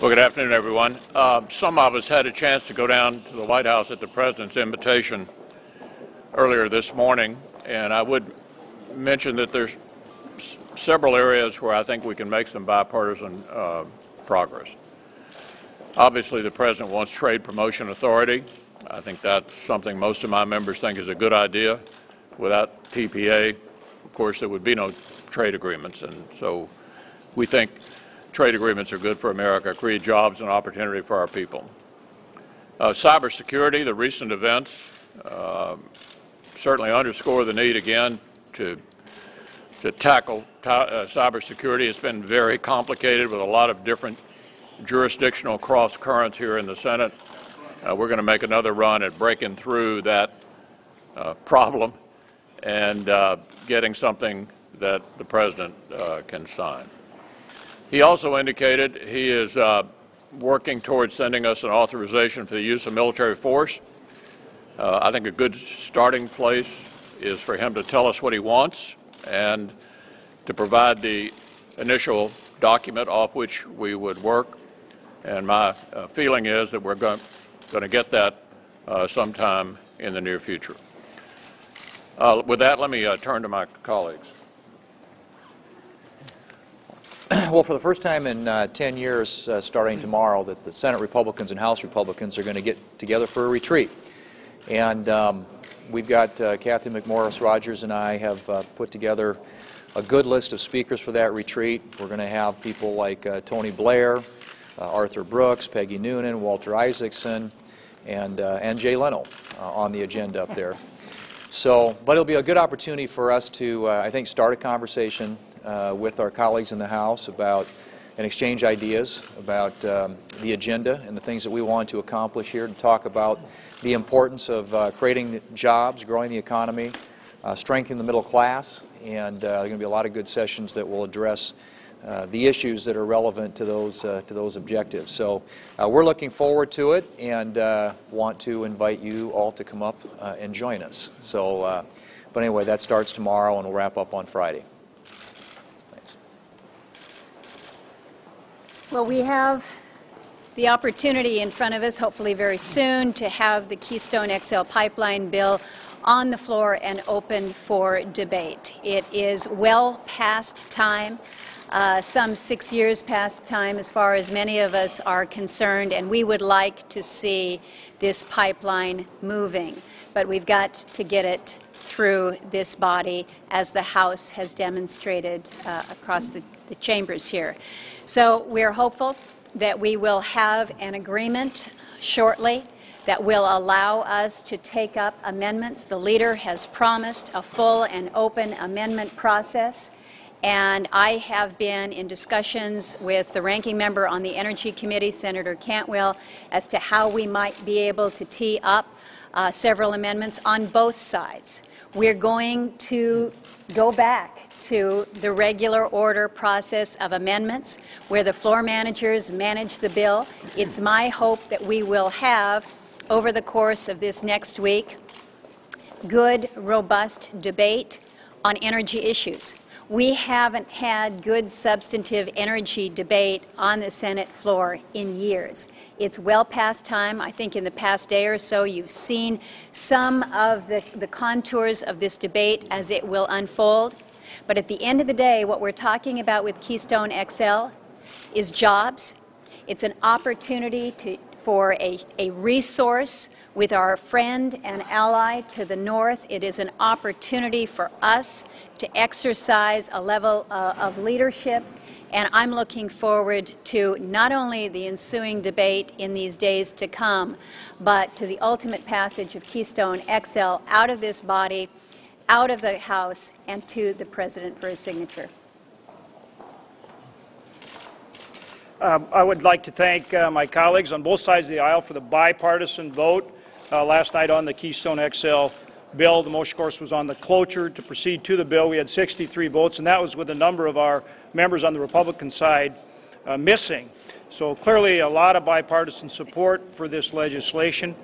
Well, good afternoon, everyone. Some of us had a chance to go down to the White House at the President's invitation earlier this morning, and I would mention that there's several areas where I think we can make some bipartisan progress. Obviously, the President wants trade promotion authority. I think that's something most of my members think is a good idea. Without TPA, of course, there would be no trade agreements, and so we think trade agreements are good for America, create jobs and opportunity for our people. Cybersecurity, the recent events certainly underscore the need again to tackle cybersecurity. It's been very complicated with a lot of different jurisdictional cross currents here in the Senate. We're going to make another run at breaking through that problem and getting something that the President can sign. He also indicated he is working towards sending us an authorization for the use of military force. I think a good starting place is for him to tell us what he wants and to provide the initial document off which we would work. And my feeling is that we're going to get that sometime in the near future. With that, let me turn to my colleagues. Well, for the first time in 10 years, starting tomorrow, that the Senate Republicans and House Republicans are going to get together for a retreat. And we've got Kathy McMorris Rogers and I have put together a good list of speakers for that retreat. We're going to have people like Tony Blair, Arthur Brooks, Peggy Noonan, Walter Isaacson, and Jay Leno on the agenda up there. So, but it'll be a good opportunity for us to, I think, start a conversation with our colleagues in the House about and exchange ideas about the agenda and the things that we want to accomplish here, to talk about the importance of creating jobs, growing the economy, strengthening the middle class, and there are going to be a lot of good sessions that will address the issues that are relevant to those objectives. So we're looking forward to it and want to invite you all to come up and join us. So, but anyway, that starts tomorrow and we'll wrap up on Friday. Well, we have the opportunity in front of us, hopefully very soon, to have the Keystone XL pipeline bill on the floor and open for debate. It is well past time, some 6 years past time as far as many of us are concerned, and we would like to see this pipeline moving. But we've got to get it through this body, as the House has demonstrated across the chambers here. So we're hopeful that we will have an agreement shortly that will allow us to take up amendments. The leader has promised a full and open amendment process, and I have been in discussions with the ranking member on the Energy Committee, Senator Cantwell, as to how we might be able to tee up several amendments on both sides. We're going to go back to the regular order process of amendments where the floor managers manage the bill. It's my hope that we will have, over the course of this next week, good, robust debate on energy issues. We haven't had good substantive energy debate on the Senate floor in years. It's well past time. I think in the past day or so you've seen some of the contours of this debate as it will unfold. But at the end of the day, what we're talking about with Keystone XL is jobs. It's an opportunity for a resource with our friend and ally to the north. It is an opportunity for us to exercise a level of leadership, and I'm looking forward to not only the ensuing debate in these days to come, but to the ultimate passage of Keystone XL out of this body, out of the House, and to the President for his signature. I would like to thank my colleagues on both sides of the aisle for the bipartisan vote last night on the Keystone XL bill. The motion, of course, was on the cloture to proceed to the bill. We had 63 votes, and that was with a number of our members on the Republican side missing. So clearly a lot of bipartisan support for this legislation,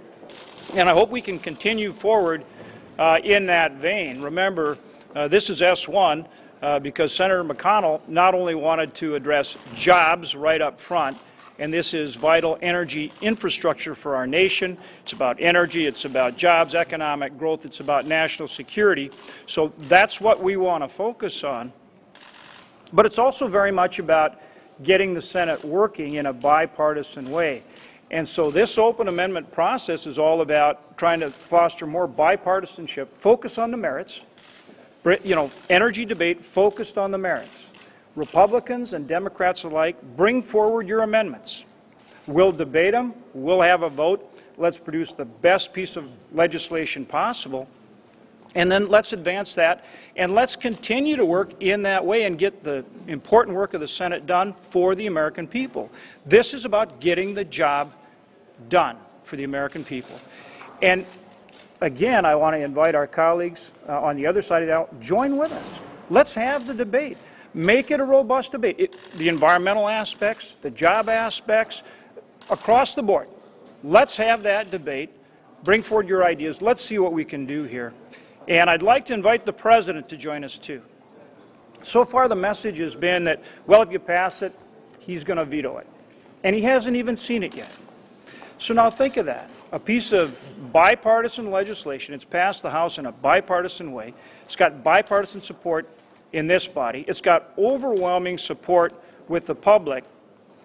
and I hope we can continue forward in that vein. Remember, this is S1 because Senator McConnell not only wanted to address jobs right up front, and this is vital energy infrastructure for our nation. It's about energy, it's about jobs, economic growth, it's about national security. So that's what we want to focus on. But it's also very much about getting the Senate working in a bipartisan way. And so this open amendment process is all about trying to foster more bipartisanship, focus on the merits, energy debate focused on the merits. Republicans and Democrats alike, bring forward your amendments. We'll debate them, we'll have a vote, let's produce the best piece of legislation possible, and then let's advance that, and let's continue to work in that way and get the important work of the Senate done for the American people. This is about getting the job done for the American people. And again, I want to invite our colleagues on the other side of the aisle, join with us. Let's have the debate. Make it a robust debate. The environmental aspects, the job aspects, across the board. Let's have that debate. Bring forward your ideas. Let's see what we can do here. And I'd like to invite the President to join us too. So far the message has been that, well, if you pass it, he's going to veto it. And he hasn't even seen it yet. So now think of that. A piece of bipartisan legislation. It's passed the House in a bipartisan way. It's got bipartisan support in this body. It's got overwhelming support with the public.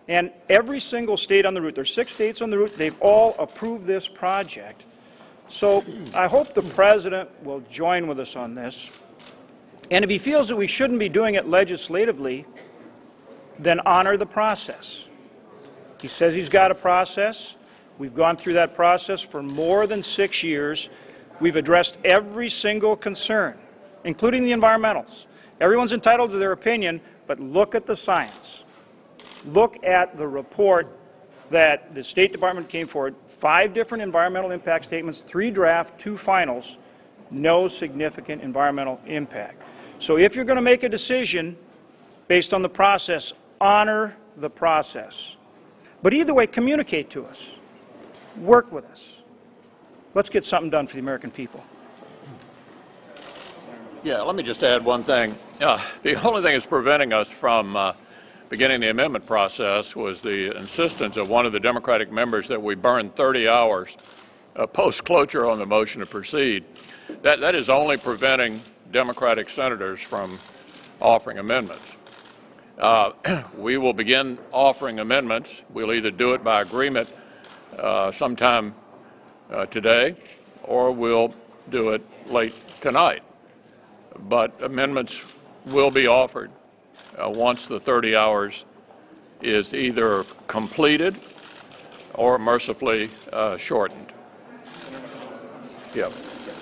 And every single state on the route, there's 6 states on the route, they've all approved this project. So I hope the President will join with us on this. And if he feels that we shouldn't be doing it legislatively, then honor the process. He says he's got a process. We've gone through that process for more than 6 years. We've addressed every single concern, including the environmentals. Everyone's entitled to their opinion, but look at the science. Look at the report that the State Department came forward, 5 different environmental impact statements, 3 draft, 2 finals, no significant environmental impact. So if you're going to make a decision based on the process, honor the process. But either way, communicate to us. Work with us. Let's get something done for the American people. Yeah, let me just add one thing. The only thing that's preventing us from beginning the amendment process was the insistence of one of the Democratic members that we burn 30 hours post-cloture on the motion to proceed. That is only preventing Democratic senators from offering amendments. We will begin offering amendments. We'll either do it by agreement sometime today, or we'll do it late tonight. But amendments will be offered once the 30 hours is either completed or mercifully shortened. Yeah.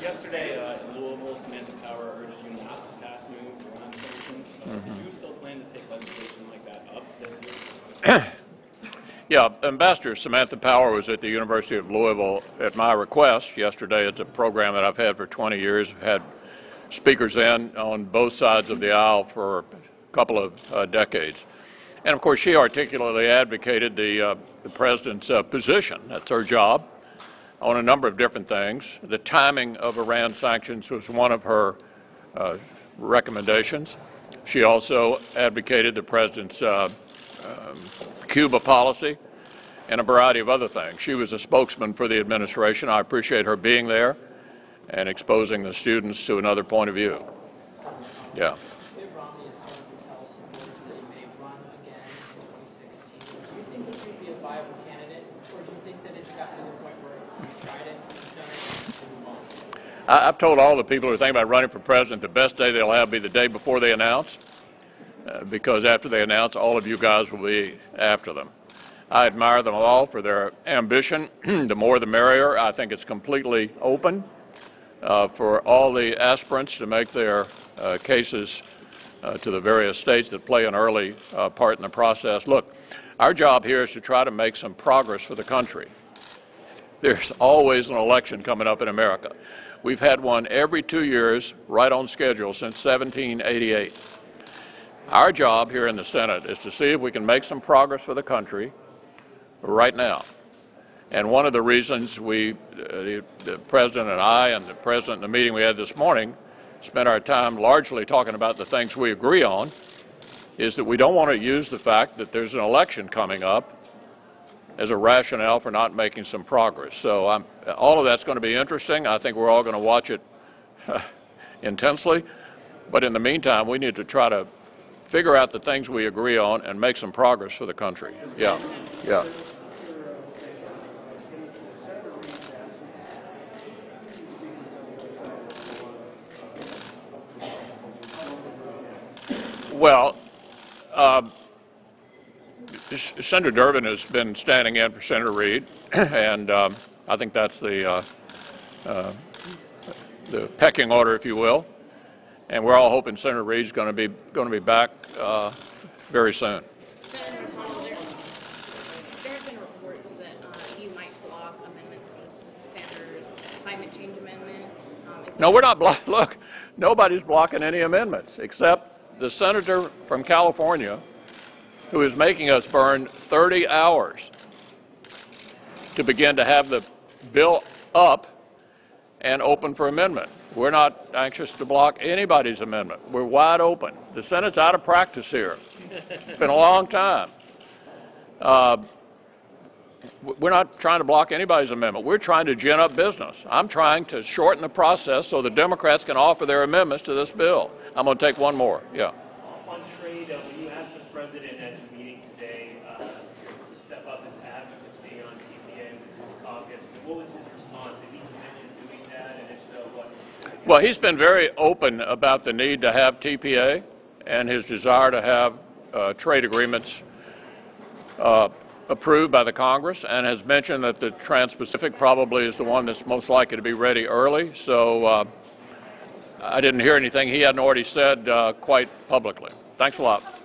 Yesterday in Louisville, Samantha Power urged you not to pass new Iran sanctions. Do you still plan to take legislation like that up this week? Yeah, Ambassador Samantha Power was at the University of Louisville at my request yesterday. It's a program that I've had for 20 years. I've had speakers in on both sides of the aisle for a couple of decades. And of course, she articulately advocated the President's position. That's her job on a number of different things. The timing of Iran sanctions was one of her recommendations. She also advocated the President's Cuba policy and a variety of other things. She was a spokesman for the administration. I appreciate her being there and exposing the students to another point of view. Yeah. Mitt Romney is starting to tell supporters that he may run again in 2016. Do you think he could be a viable candidate, or do you think that it's gotten to the point where he's tried it, he's done it, and move on? I've told all the people who are thinking about running for president the best day they'll have will be the day before they announce, because after they announce, all of you guys will be after them. I admire them all for their ambition. The more the merrier. I think it's completely open for all the aspirants to make their cases to the various states that play an early part in the process. Look, our job here is to try to make some progress for the country. There's always an election coming up in America. We've had one every 2 years, right on schedule, since 1788. Our job here in the Senate is to see if we can make some progress for the country right now. And one of the reasons the President and I and the President in the meeting we had this morning spent our time largely talking about the things we agree on is that we don't want to use the fact that there's an election coming up as a rationale for not making some progress. So all of that's going to be interesting. I think we're all going to watch it intensely. But in the meantime, we need to try to figure out the things we agree on and make some progress for the country. Yeah, yeah. Well, Senator Durbin has been standing in for Senator Reid, and I think that's the pecking order, if you will. And we're all hoping Senator Reid's going to be back very soon. Senator McConnell, there have been reports that you might block amendments of Sanders' climate change amendment. No, we're not blocking. Look, nobody's blocking any amendments except the senator from California who is making us burn 30 hours to begin to have the bill up and open for amendment. We're not anxious to block anybody's amendment. We're wide open. The Senate's out of practice here. It's been a long time. We're not trying to block anybody's amendment. We're trying to gin up business. I'm trying to shorten the process so the Democrats can offer their amendments to this bill. I'm going to take one more. Yeah. On trade, when you asked the president at the meeting today to step up his advocacy on TPA with his caucus, what was his response? Did he commit to doing that, and if so, what? Well, he's been very open about the need to have TPA and his desire to have trade agreements approved by the Congress, and has mentioned that the Trans-Pacific probably is the one that's most likely to be ready early. So I didn't hear anything he hadn't already said quite publicly. Thanks a lot.